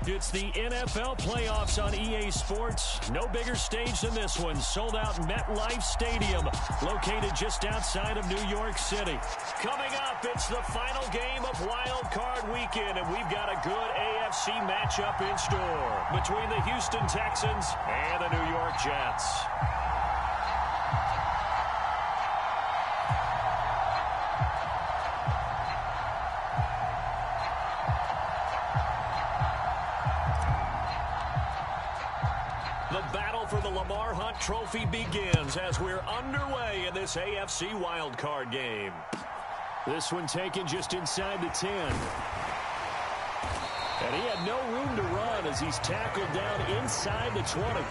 It's the NFL playoffs on EA Sports. No bigger stage than this one. Sold out MetLife Stadium, located just outside of New York City. Coming up, it's the final game of Wild Card Weekend, and we've got a good AFC matchup in store between the Houston Texans and the New York Jets. The battle for the Lamar Hunt Trophy begins as we're underway in this AFC wildcard game. This one taken just inside the 10. And he had no room to run as he's tackled down inside the 20.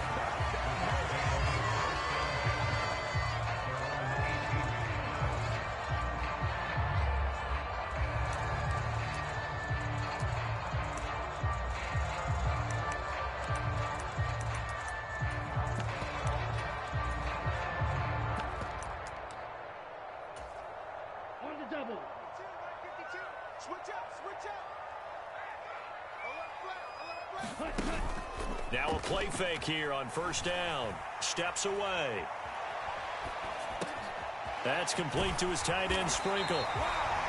Now a play fake here on first down. Steps away. That's complete to his tight end, Sprinkle.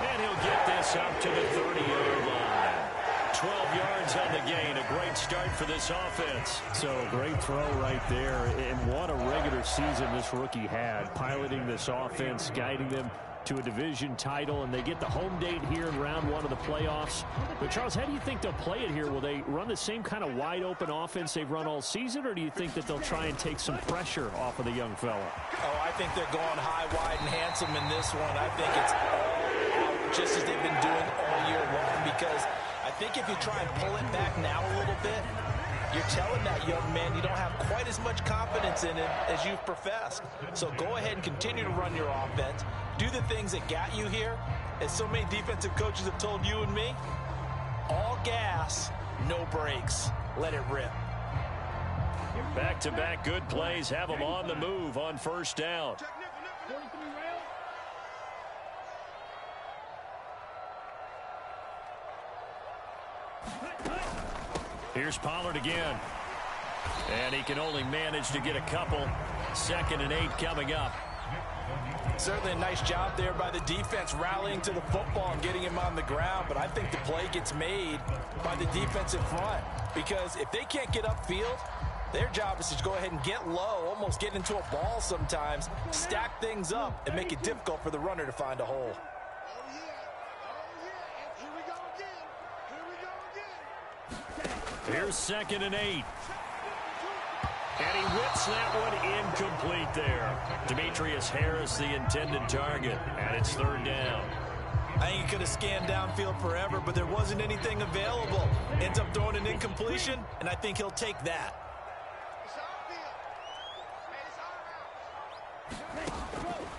And he'll get this up to the 30-yard line. 12 yards on the gain. A great start for this offense. So great throw right there. And what a regular season this rookie had. Piloting this offense, guiding them to a division title, and they get the home date here in round one of the playoffs. But, Charles, how do you think they'll play it here? Will they run the same kind of wide-open offense they've run all season, or do you think that they'll try and take some pressure off of the young fella? Oh, I think they're going high, wide, and handsome in this one. I think it's all out just as they've been doing all year long, because I think if you try and pull it back now a little bit, you're telling that young man you don't have quite as much confidence in him as you've professed. So go ahead and continue to run your offense. Do the things that got you here. As so many defensive coaches have told you and me, all gas, no brakes. Let it rip. Back-to-back good plays have them on the move on first down. Here's Pollard again. And he can only manage to get a couple. 2nd and 8 coming up. Certainly a nice job there by the defense rallying to the football and getting him on the ground. But I think the play gets made by the defensive front. Because if they can't get upfield, their job is to go ahead and get low, almost get into a ball sometimes, stack things up, and make it difficult for the runner to find a hole. Here's 2nd and 8. And he whips that one incomplete there. Demetrius Harris, the intended target, and it's 3rd down. I think he could have scanned downfield forever, but there wasn't anything available. Ends up throwing an incompletion, and I think he'll take that.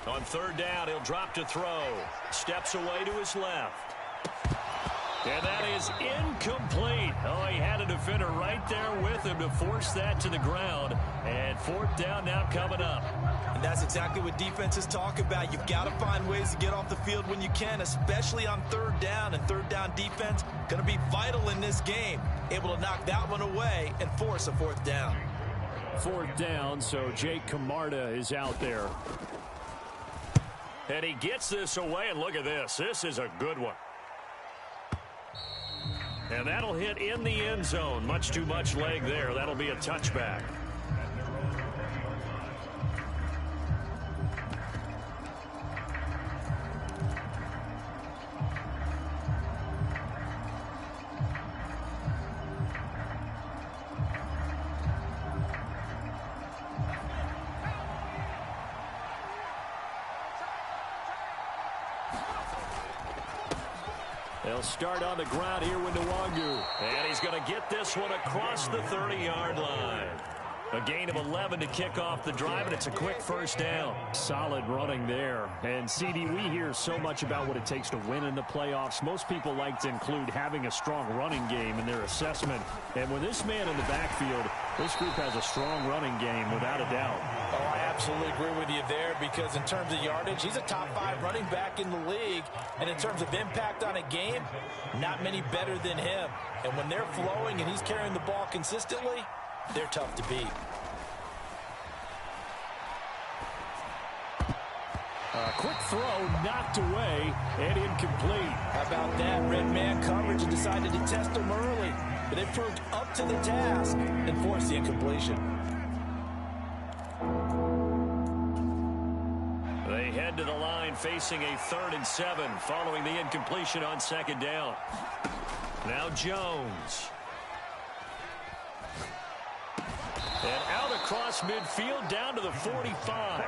On 3rd down, he'll drop to throw. Steps away to his left. And that is incomplete. Oh, he had a defender right there with him to force that to the ground. And 4th down now coming up. And that's exactly what defenses talk about. You've got to find ways to get off the field when you can, especially on 3rd down. And 3rd down defense going to be vital in this game. Able to knock that one away and force a 4th down. 4th down, so Jake Camarda is out there. And he gets this away, and look at this. This is a good one. And that'll hit in the end zone. Much too much leg there. That'll be a touchback. They'll start on the ground here with Nwangu. And he's going to get this one across the 30-yard line. A gain of 11 to kick off the drive, and it's a quick 1st down. Solid running there. And, CD, we hear so much about what it takes to win in the playoffs. Most people like to include having a strong running game in their assessment. And with this man in the backfield, this group has a strong running game, without a doubt. Oh, I Absolutely agree with you there, because in terms of yardage, he's a top 5 running back in the league. And in terms of impact on a game, not many better than him. And when they're flowing and he's carrying the ball consistently, they're tough to beat. A quick throw knocked away and incomplete. How about that? Red man coverage and decided to test him early. But they proved up to the task and forced the incompletion. They head to the line facing a 3rd and 7 following the incompletion on 2nd down. Now Jones. And out across midfield down to the 45.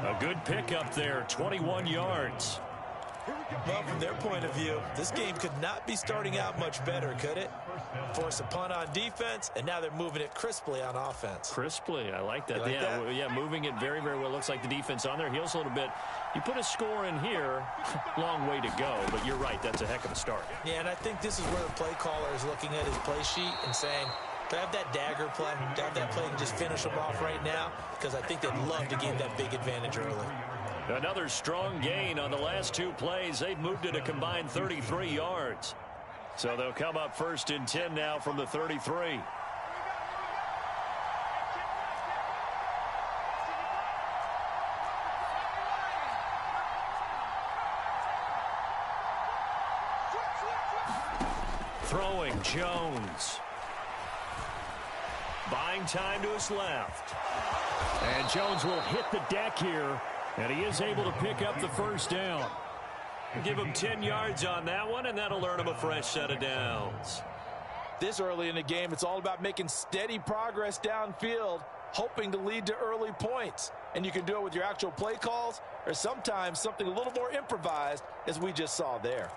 A good pickup there, 21 yards. Well, from their point of view, this game could not be starting out much better, could it? Force a punt on defense, and now they're moving it crisply on offense. Crisply, I like that. You like that? Yeah, moving it very, very well. Looks like the defense on their heels a little bit. You put a score in here, long way to go, but you're right, that's a heck of a start. Yeah, and I think this is where the play caller is looking at his play sheet and saying, do I have that dagger play? Do I have that play and just finish them off right now? Because I think they'd love to gain that big advantage early. Another strong gain on the last 2 plays. They've moved it a combined 33 yards. So they'll come up 1st and 10 now from the 33. Throwing Jones. Buying time to his left. And Jones will hit the deck here, and he is able to pick up the 1st down. Give him 10 yards on that one, and that'll earn him a fresh set of downs. This early in the game, it's all about making steady progress downfield, hoping to lead to early points. And you can do it with your actual play calls, or sometimes something a little more improvised, as we just saw there.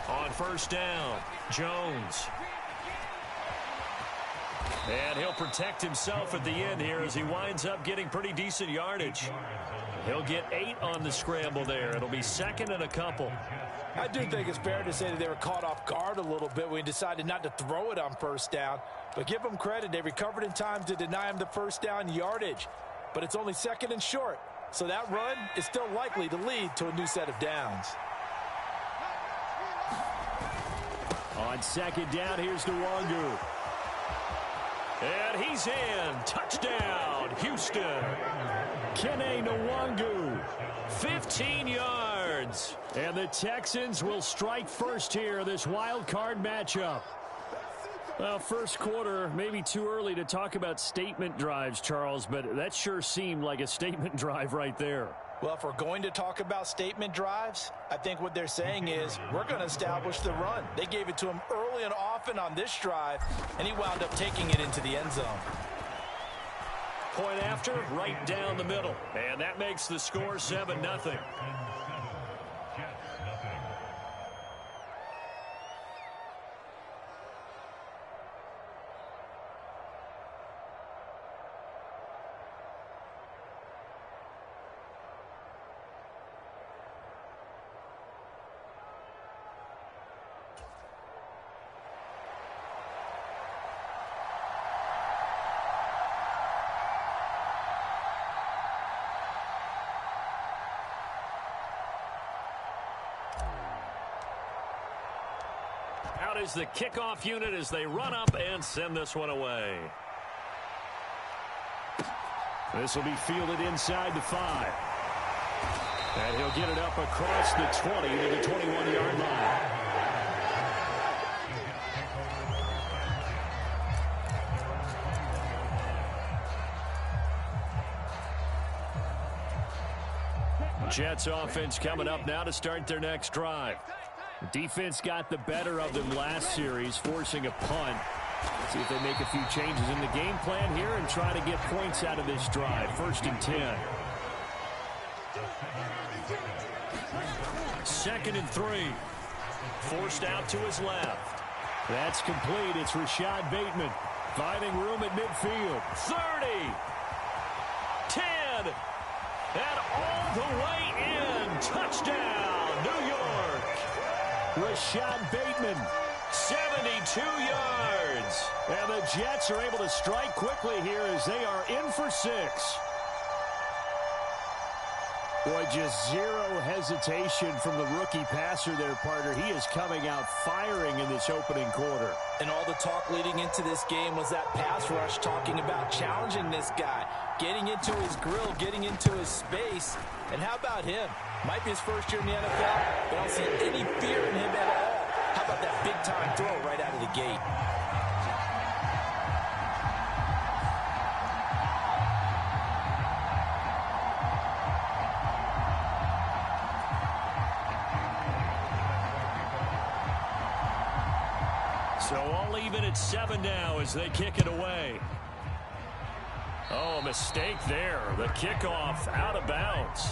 On 1st down, Jones. And he'll protect himself at the end here as he winds up getting pretty decent yardage. He'll get 8 on the scramble there. It'll be 2nd and a couple. I do think it's fair to say that they were caught off guard a little bit when he decided not to throw it on 1st down. But give them credit, they recovered in time to deny him the 1st down yardage. But it's only 2nd and short. So that run is still likely to lead to a new set of downs. On 2nd down, here's Nwangu. And he's in. Touchdown, Houston. Kene Nwangu, 15 yards. And the Texans will strike first here, this wild card matchup. Well, first quarter, maybe too early to talk about statement drives, Charles, but that sure seemed like a statement drive right there. Well, if we're going to talk about statement drives, I think what they're saying is we're going to establish the run. They gave it to him early and often on this drive, and he wound up taking it into the end zone. Point after, right down the middle. And that makes the score 7-0. Out is the kickoff unit as they run up and send this one away. This will be fielded inside the 5. And he'll get it up across the 20 to the 21-yard line. Jets offense coming up now to start their next drive. Defense got the better of them last series, forcing a punt. See if they make a few changes in the game plan here and try to get points out of this drive. 1st and 10. 2nd and 3. Forced out to his left. That's complete. It's Rashad Bateman finding room at midfield. 30. 10. And all the way in. Touchdown, New York. Rashad Bateman. 72 yards. And the Jets are able to strike quickly here as they are in for 6. Boy, just zero hesitation from the rookie passer there, partner. He is coming out firing in this opening quarter. And all the talk leading into this game was that pass rush, talking about challenging this guy, getting into his grill, getting into his space. And how about him? Might be his first year in the NFL, but I don't see any fear in him at all. How about that big-time throw right out of the gate? So all even at 7 now as they kick it away. Oh, mistake there. The kickoff out of bounds.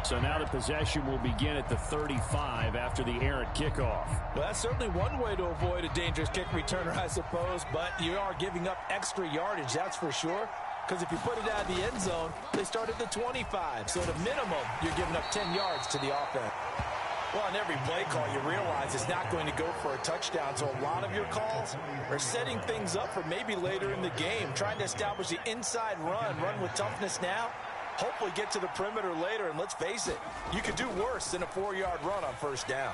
So now the possession will begin at the 35 after the errant kickoff. Well, that's certainly one way to avoid a dangerous kick returner, I suppose, but you are giving up extra yardage, that's for sure. Because if you put it out of the end zone, they start at the 25. So at a minimum, you're giving up 10 yards to the offense. Well, on every play call, you realize it's not going to go for a touchdown. So a lot of your calls are setting things up for maybe later in the game, trying to establish the inside run with toughness now. Hopefully get to the perimeter later, and let's face it, you could do worse than a 4-yard run on first down.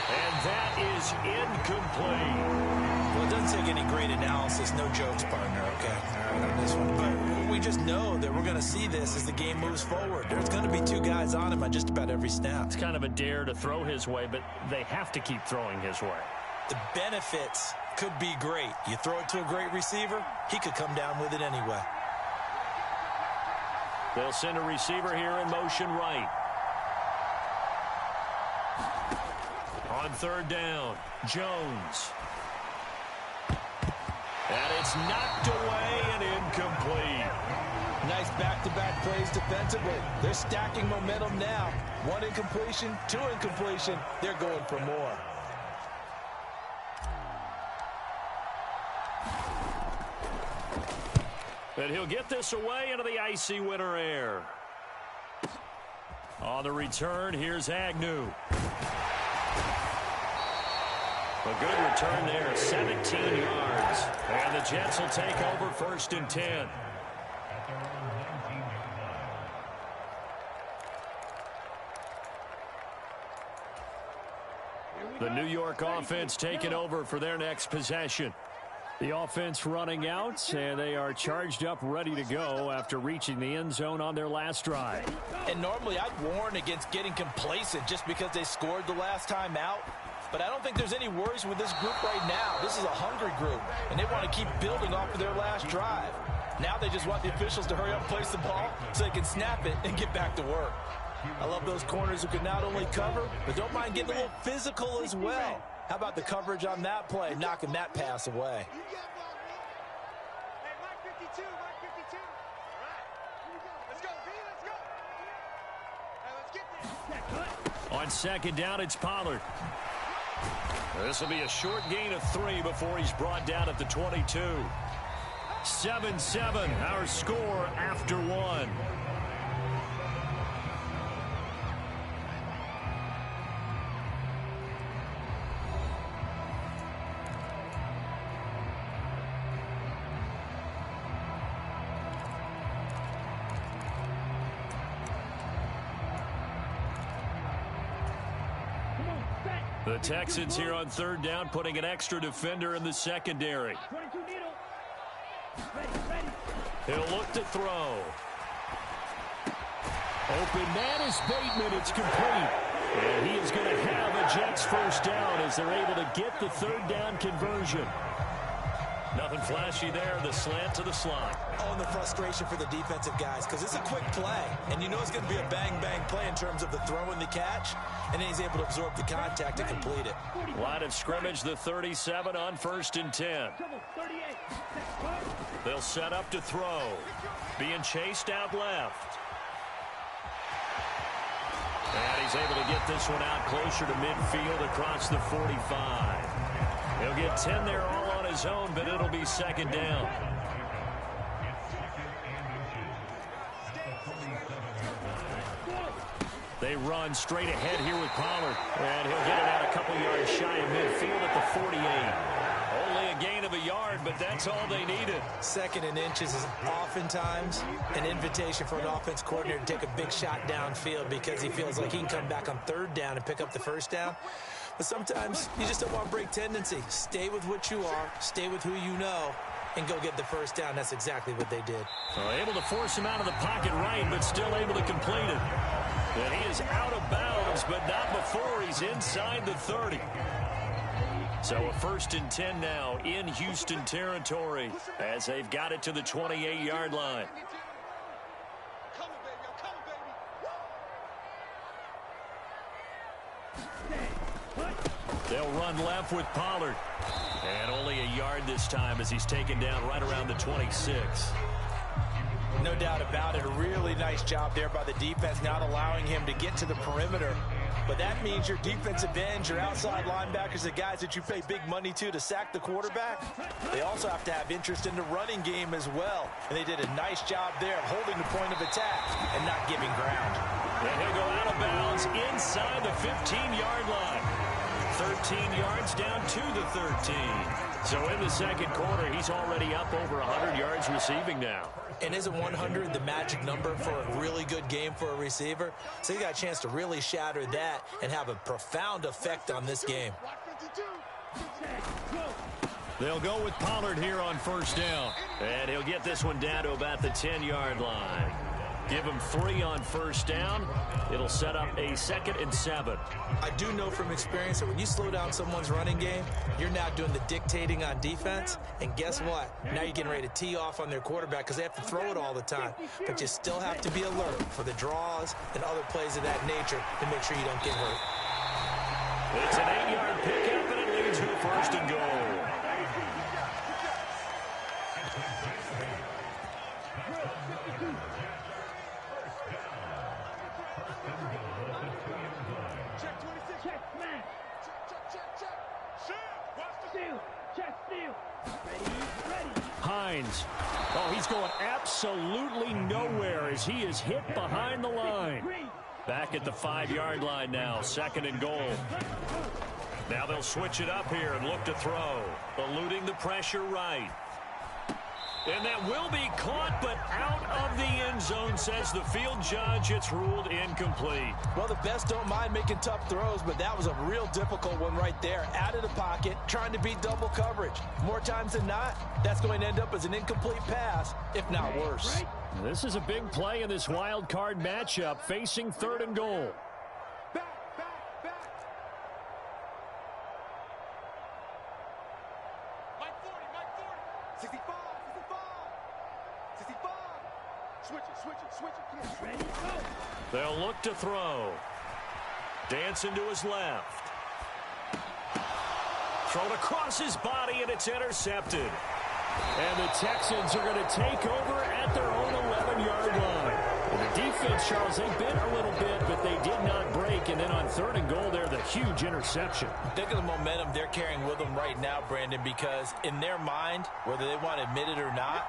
And that is incomplete. Well, it doesn't take any great analysis, no jokes, partner, okay? All right, on this one. But we just know that we're going to see this as the game moves forward. There's going to be 2 guys on him on just about every snap. It's kind of a dare to throw his way, but they have to keep throwing his way. The benefits could be great. You throw it to a great receiver, he could come down with it anyway. They'll send a receiver here in motion right. On 3rd down, Jones. And it's knocked away and incomplete. Nice back-to-back plays defensively. They're stacking momentum now. 1 incompletion, 2 incompletion. They're going for more. But he'll get this away into the icy winter air. On the return, here's Agnew. A good return there, 17 yards. And the Jets will take over 1st and 10. The New York offense taking over for their next possession. The offense running out, and they are charged up, ready to go after reaching the end zone on their last drive. And normally I'd warn against getting complacent just because they scored the last time out. But I don't think there's any worries with this group right now. This is a hungry group, and they want to keep building off of their last drive. Now they just want the officials to hurry up and place the ball so they can snap it and get back to work. I love those corners who can not only cover, but don't mind getting a little physical as well. How about the coverage on that play, knocking that pass away? On 2nd down, it's Pollard. This will be a short gain of 3 before he's brought down at the 22. 7-7, our score after 1. The Texans here on 3rd down, putting an extra defender in the secondary. He'll look to throw. Open man is Bateman. It's complete. And he is going to have a Jets 1st down as they're able to get the 3rd down conversion. Nothing flashy there. The slant to the slot. Oh, and the frustration for the defensive guys, because it's a quick play. And you know it's going to be a bang-bang play in terms of the throw and the catch. And then he's able to absorb the contact to complete it. Line of scrimmage, the 37 on 1st and 10. They'll set up to throw. Being chased out left. And he's is able to get this one out closer to midfield across the 45. He'll get 10 there all on his own, but it'll be second down. They run straight ahead here with Pollard. And he'll get it out a couple yards shy of midfield at the 48. Only a gain of a yard, but that's all they needed. Second and inches is oftentimes an invitation for an offense coordinator to take a big shot downfield because he feels like he can come back on third down and pick up the first down. But sometimes you just don't want to break tendency. Stay with what you are, stay with who you know, and go get the first down. That's exactly what they did. Able to force him out of the pocket right, but still able to complete it. And he is out of bounds, but not before he's inside the 30. So a 1st and 10 now in Houston territory as they've got it to the 28-yard line. They'll run left with Pollard. And only a yard this time as he's taken down right around the 26. No doubt about it. A really nice job there by the defense, not allowing him to get to the perimeter. But that means your defensive ends, your outside linebackers, the guys that you pay big money to sack the quarterback, they also have to have interest in the running game as well. And they did a nice job there of holding the point of attack and not giving ground. And he'll go out of bounds inside the 15-yard line. 13 yards down to the 13. So in the second quarter, he's already up over 100 yards receiving now. And isn't 100 the magic number for a really good game for a receiver? So he got a chance to really shatter that and have a profound effect on this game. They'll go with Pollard here on first down. And he'll get this one down to about the 10-yard line. Give him 3 on first down. It'll set up a 2nd and 7. I do know from experience that when you slow down someone's running game, you're now doing the dictating on defense. And guess what? Now you're getting ready to tee off on their quarterback because they have to throw it all the time. But you still have to be alert for the draws and other plays of that nature to make sure you don't get hurt. It's an 8-yard pickup, and it leads to a 1st and goal. Hines. Oh, he's going absolutely nowhere as he is hit behind the line. Back at the 5-yard line now, 2nd and goal. Now they'll switch it up here and look to throw. Eluding the pressure right. And that will be caught, but out of the end zone, says the field judge. It's ruled incomplete. Well, the best don't mind making tough throws, but that was a real difficult one right there. Out of the pocket, trying to beat double coverage. More times than not, that's going to end up as an incomplete pass, if not worse. This is a big play in this wild card matchup, facing 3rd and goal. They'll look to throw. Dancing to his left. Thrown across his body, and it's intercepted. And the Texans are going to take over at their own 11-yard line. And the defense, Charles, they bit a little bit, but they did not break. And then on 3rd and goal, there's the huge interception. Think of the momentum they're carrying with them right now, Brandon, because in their mind, whether they want to admit it or not,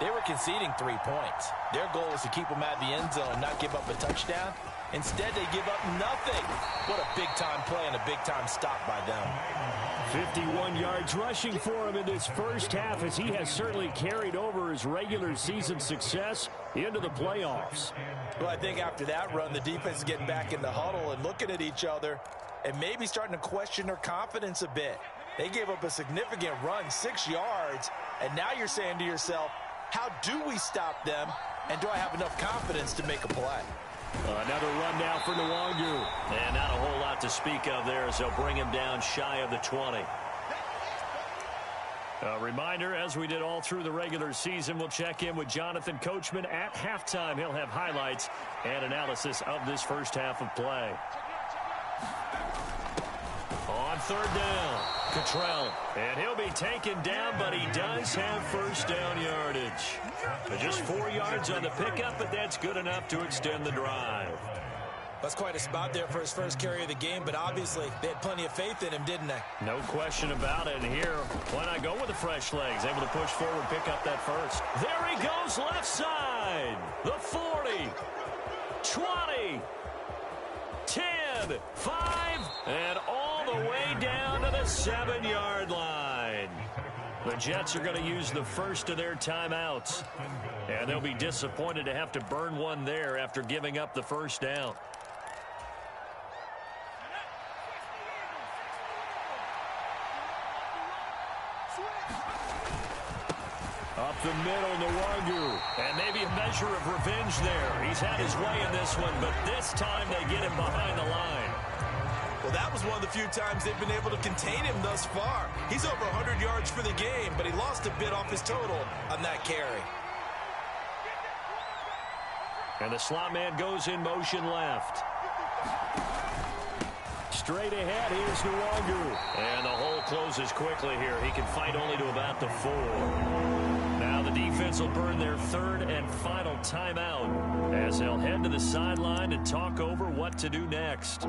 they were conceding 3 points. Their goal was to keep them at the end zone, not give up a touchdown. Instead, they give up nothing. What a big-time play and a big-time stop by them. 51 yards rushing for him in this first half as he has certainly carried over his regular season success into the playoffs. Well, I think after that run, the defense is getting back in the huddle and looking at each other and maybe starting to question their confidence a bit. They gave up a significant run, 6 yards, and now you're saying to yourself, how do we stop them, and do I have enough confidence to make a play? Another run now for Nwangu. And not a whole lot to speak of there as they'll bring him down shy of the 20. A reminder, as we did all through the regular season, we'll check in with Jonathan Coachman at halftime. He'll have highlights and analysis of this first half of play. On 3rd down, Cottrell. And he'll be taken down, but he does have first down yardage. Just 4 yards on the pickup, but that's good enough to extend the drive. That's quite a spot there for his first carry of the game, but obviously they had plenty of faith in him, didn't they? No question about it. And here, why not go with the fresh legs? Able to push forward, pick up that first. There he goes, left side. The 40, 20, 10, 5, and all the way down to the 7-yard line. The Jets are going to use the first of their timeouts, and they'll be disappointed to have to burn one there after giving up the first down. Up the middle, Nwangu. And maybe a measure of revenge there. He's had his way in this one, but this time they get him behind the line. Well, that was one of the few times they've been able to contain him thus far. He's over 100 yards for the game, but he lost a bit off his total on that carry. And the slot man goes in motion left. Straight ahead, here's Nwangu. And the hole closes quickly here. He can fight only to about the 4. Now the defense will burn their third and final timeout as they'll head to the sideline and talk over what to do next.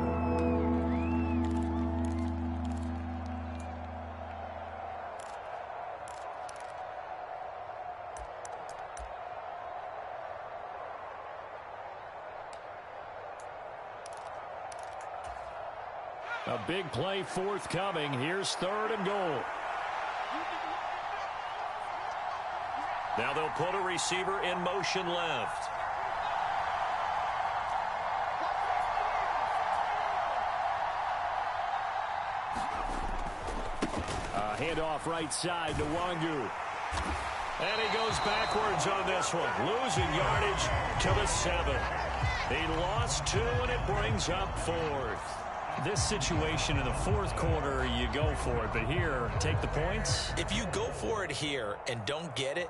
A big play forthcoming. Here's 3rd and goal. Now they'll put a receiver in motion left. Handoff right side to Nwangu. And he goes backwards on this one. Losing yardage to the 7. He lost 2, and it brings up 4th. This situation in the 4th quarter, you go for it. But here, take the points. If you go for it here and don't get it,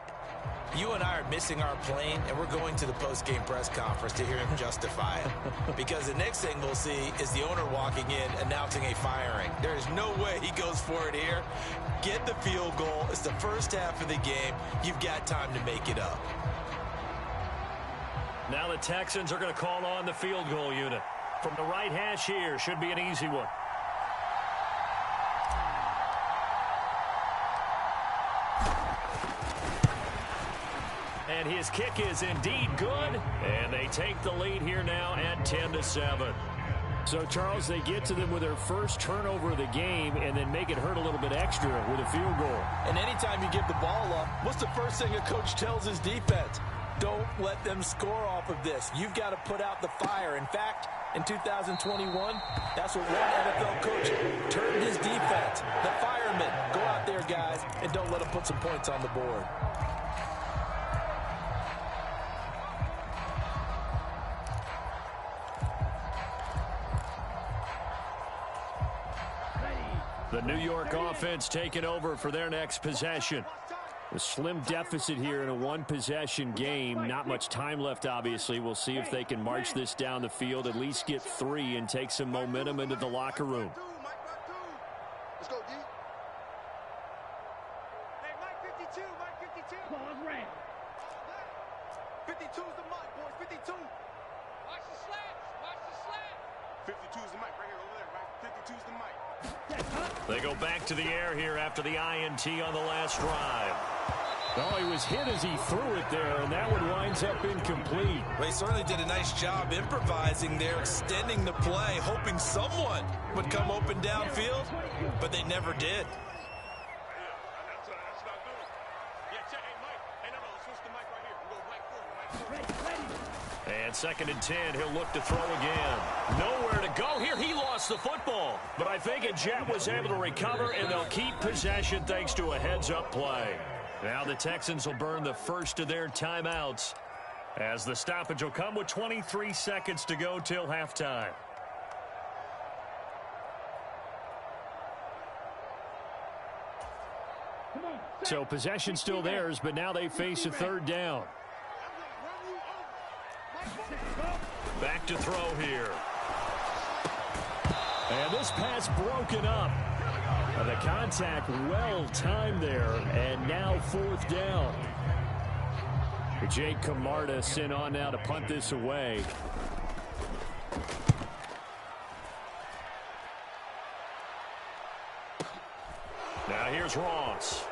you and I are missing our plane, and we're going to the post-game press conference to hear him justify it. Because the next thing we'll see is the owner walking in announcing a firing. There is no way he goes for it here. Get the field goal. It's the first half of the game. You've got time to make it up. Now the Texans are going to call on the field goal unit. From the right hash here, should be an easy one. And his kick is indeed good. And they take the lead here now at 10-7. So, Charles, they get to them with their first turnover of the game and then make it hurt a little bit extra with a field goal. And anytime you give the ball up, what's the first thing a coach tells his defense? Don't let them score off of this. You've got to put out the fire. In fact, in 2021, that's what one NFL coach turned his defense. The firemen. Go out there, guys, and don't let them put some points on the board. The New York offense taking over for their next possession. A slim deficit here in a one-possession game. Not much time left, obviously. We'll see if they can march this down the field, at least get 3 and take some momentum into the locker room. Let's go, D. Hey, Mike 52, Mike 52. Ball's red. 52's the mic, boys, 52. Watch the slats, watch the slat. 52's the mic right here, over there, right? 52's the mic. They go back to the air here after the INT on the last drive. Oh, he was hit as he threw it there, and that one winds up incomplete. They certainly did a nice job improvising there, extending the play, hoping someone would come open downfield, but they never did. And 2nd and 10, he'll look to throw again. Nowhere to go here. He lost the football. But I think a Jet was able to recover, and they'll keep possession thanks to a heads-up play. Now the Texans will burn the first of their timeouts as the stoppage will come with 23 seconds to go till halftime. So possession still theirs, but now they face a 3rd down. Back to throw here. And this pass broken up. The contact well timed there, and now 4th down. Jake Camarda sent on now to punt this away. Now here's Ross.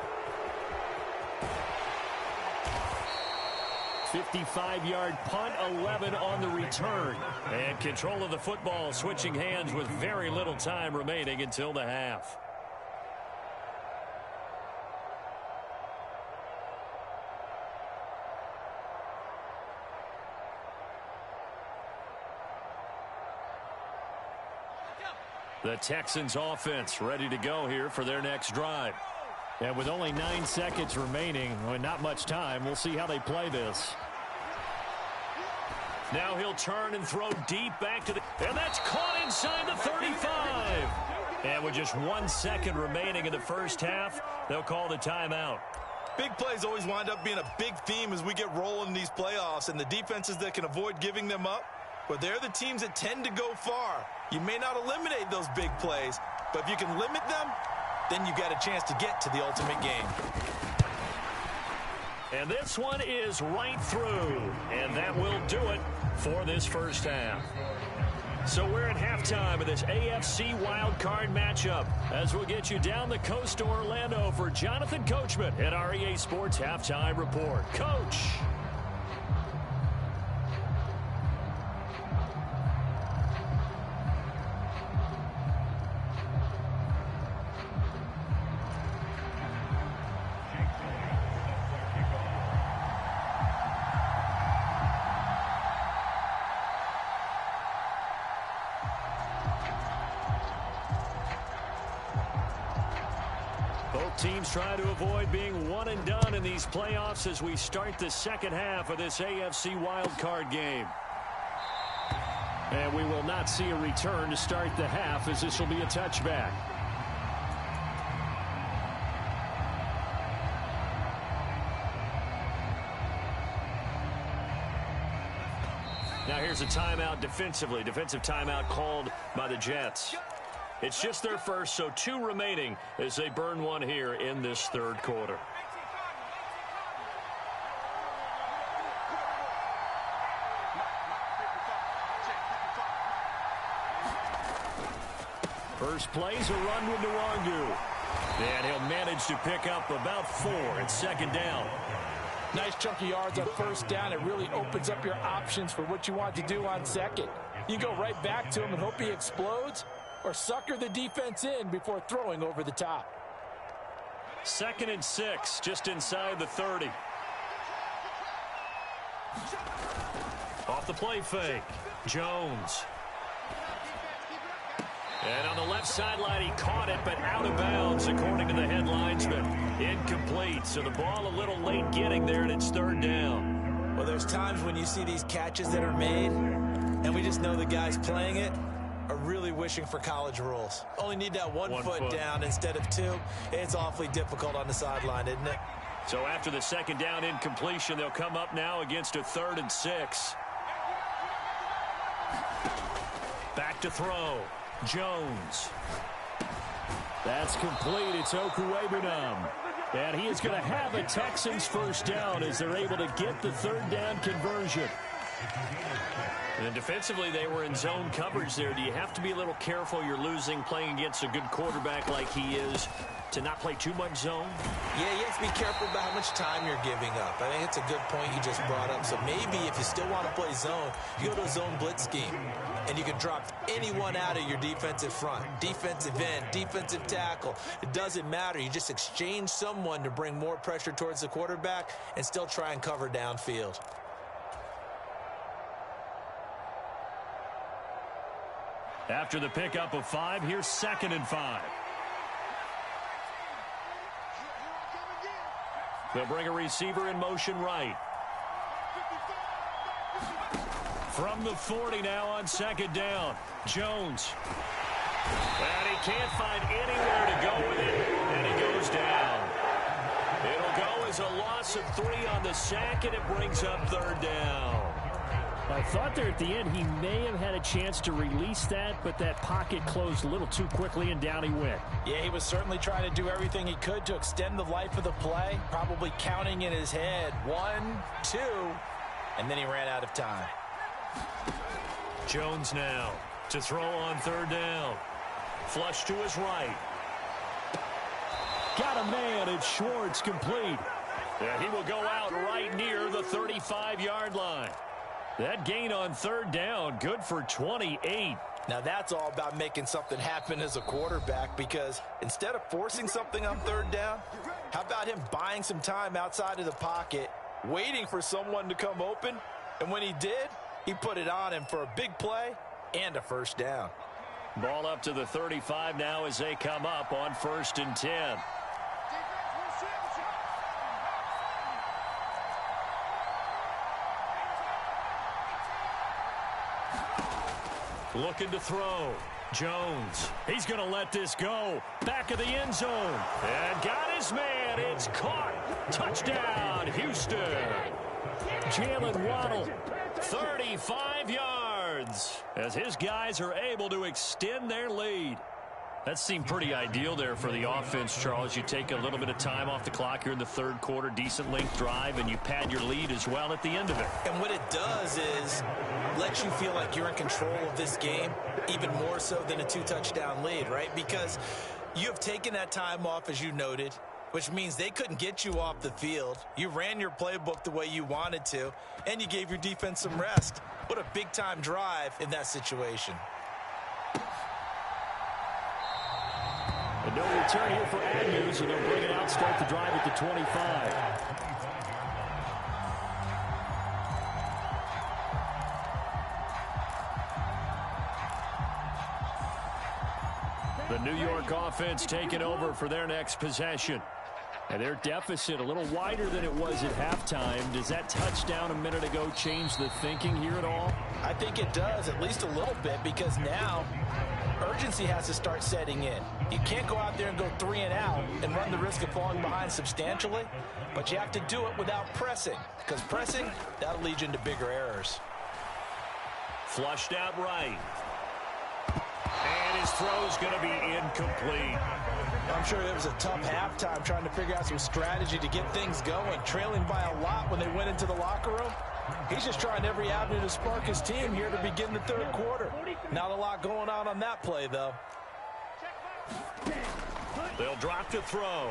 55-yard punt, 11 on the return. And control of the football, switching hands with very little time remaining until the half. The Texans offense ready to go here for their next drive. And with only 9 seconds remaining, not much time, we'll see how they play this. Now he'll turn and throw deep back to the... And that's caught inside the 35. And with just 1 second remaining in the first half, they'll call the timeout. Big plays always wind up being a big theme as we get rolling in these playoffs, and the defenses that can avoid giving them up, but they're the teams that tend to go far. You may not eliminate those big plays, but if you can limit them, then you got a chance to get to the ultimate game. And this one is right through, and that will do it for this first half. So we're at halftime of this AFC wildcard matchup as we'll get you down the coast to Orlando for Jonathan Coachman at our EA Sports Halftime Report. Coach. Teams try to avoid being one and done in these playoffs as we start the second half of this AFC wildcard game. And we will not see a return to start the half, as this will be a touchback. Now here's a timeout defensively. Defensive timeout called by the Jets. It's just their first, so 2 remaining as they burn one here in this third quarter. First play's a run with Nwangu. And he'll manage to pick up about 4 at second down. Nice chunky yards on first down. It really opens up your options for what you want to do on second. You go right back to him and hope he explodes, or sucker the defense in before throwing over the top. 2nd and 6, just inside the 30. Off the play fake, Jones. And on the left sideline, he caught it, but out of bounds, according to the head linesman. Incomplete, so the ball a little late getting there, and it's 3rd down. Well, there's times when you see these catches that are made, and we just know the guys playing it are really wishing for college rules. Only need that one foot down instead of 2. It's awfully difficult on the sideline, isn't it? So after the 2nd down incompletion, they'll come up now against a 3rd and 6. Back to throw. Jones. That's complete. It's Okuwebunam. And he is going to have a Texans first down as they're able to get the 3rd down conversion. And defensively, they were in zone coverage there. Do you have to be a little careful? You're losing, playing against a good quarterback like he is, to not play too much zone? Yeah, you have to be careful about how much time you're giving up. I think it's a good point you just brought up. So maybe if you still want to play zone, you go to a zone blitz scheme, and you can drop anyone out of your defensive front, defensive end, defensive tackle. It doesn't matter. You just exchange someone to bring more pressure towards the quarterback and still try and cover downfield. After the pickup of 5, here's 2nd and 5. They'll bring a receiver in motion right. From the 40 now on 2nd down. Jones. And he can't find anywhere to go with it, and he goes down. It'll go as a loss of 3 on the sack, and it brings up 3rd down. I thought there at the end he may have had a chance to release that, but that pocket closed a little too quickly, and down he went. Yeah, he was certainly trying to do everything he could to extend the life of the play, probably counting in his head 1, 2, and then he ran out of time. Jones now to throw on 3rd down. Flush to his right. Got a man, it's Schwartz, complete. And he will go out right near the 35-yard line. That gain on third down, good for 28. Now that's all about making something happen as a quarterback, because instead of forcing something on third down, how about him buying some time outside of the pocket, waiting for someone to come open, and when he did, he put it on him for a big play and a first down. Ball up to the 35 now as they come up on 1st and 10. Looking to throw. Jones. He's going to let this go. Back of the end zone. And got his man. It's caught. Touchdown, Houston. Jalen Waddle, 35 yards, as his guys are able to extend their lead. That seemed pretty ideal there for the offense, Charles. You take a little bit of time off the clock here in the third quarter, decent length drive, and you pad your lead as well at the end of it. And what it does is let you feel like you're in control of this game, even more so than a 2-touchdown lead, right? Because you have taken that time off, as you noted, which means they couldn't get you off the field. You ran your playbook the way you wanted to, and you gave your defense some rest. What a big-time drive in that situation. And no return here for Agnew, so they'll bring it out, start the drive at the 25. The New York offense taking over for their next possession. And their deficit a little wider than it was at halftime. Does that touchdown a minute ago change the thinking here at all? I think it does, at least a little bit, because now urgency has to start setting in. You can't go out there and go 3 and out and run the risk of falling behind substantially, but you have to do it without pressing, because pressing, that'll lead you into bigger errors. Flushed out right. And his throw's going to be incomplete. I'm sure it was a tough halftime trying to figure out some strategy to get things going, trailing by a lot when they went into the locker room. He's just trying every avenue to spark his team here to begin the third quarter. Not a lot going on that play, though. They'll drop to throw.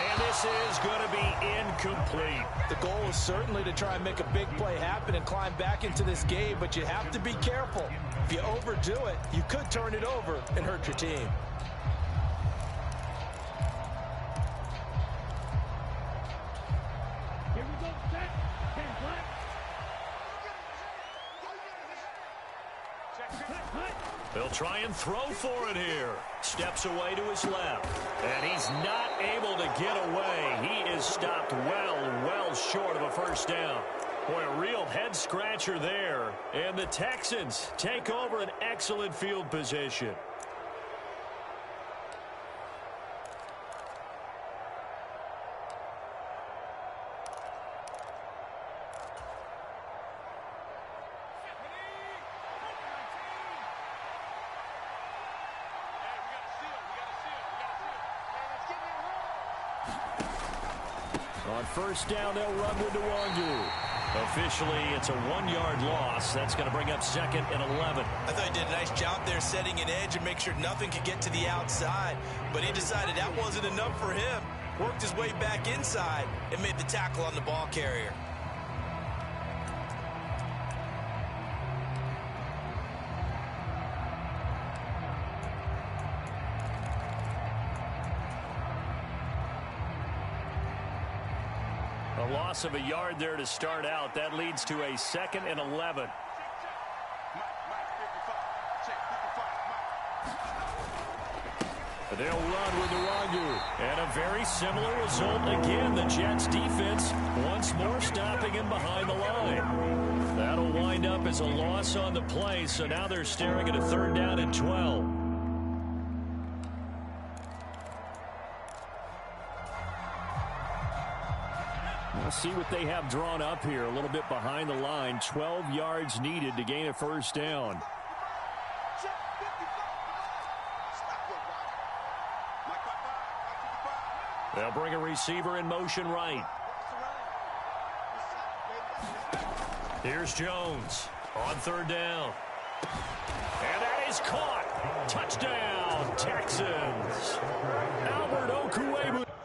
And this is going to be incomplete. The goal is certainly to try and make a big play happen and climb back into this game, but you have to be careful. If you overdo it, you could turn it over and hurt your team. They'll try and throw for it here. Steps away to his left. And he's not able to get away. He is stopped well short of a first down. Boy, a real head-scratcher there. And the Texans take over an excellent field position. On first down, they'll run with Nwangu. Officially, it's a 1-yard loss. That's going to bring up 2nd and 11. I thought he did a nice job there setting an edge and make sure nothing could get to the outside. But he decided that wasn't enough for him. Worked his way back inside and made the tackle on the ball carrier. A loss of a yard there to start out. That leads to a 2nd and 11. They'll run with Nwangu. And a very similar result again. The Jets defense once more stopping him behind the line. That'll wind up as a loss on the play. So now they're staring at a 3rd down and 12. We'll see what they have drawn up here. A little bit behind the line. 12 yards needed to gain a first down. They'll bring a receiver in motion right. Here's Jones on 3rd down. And that is caught. Touchdown, Texans. Albert Okwuegbunam.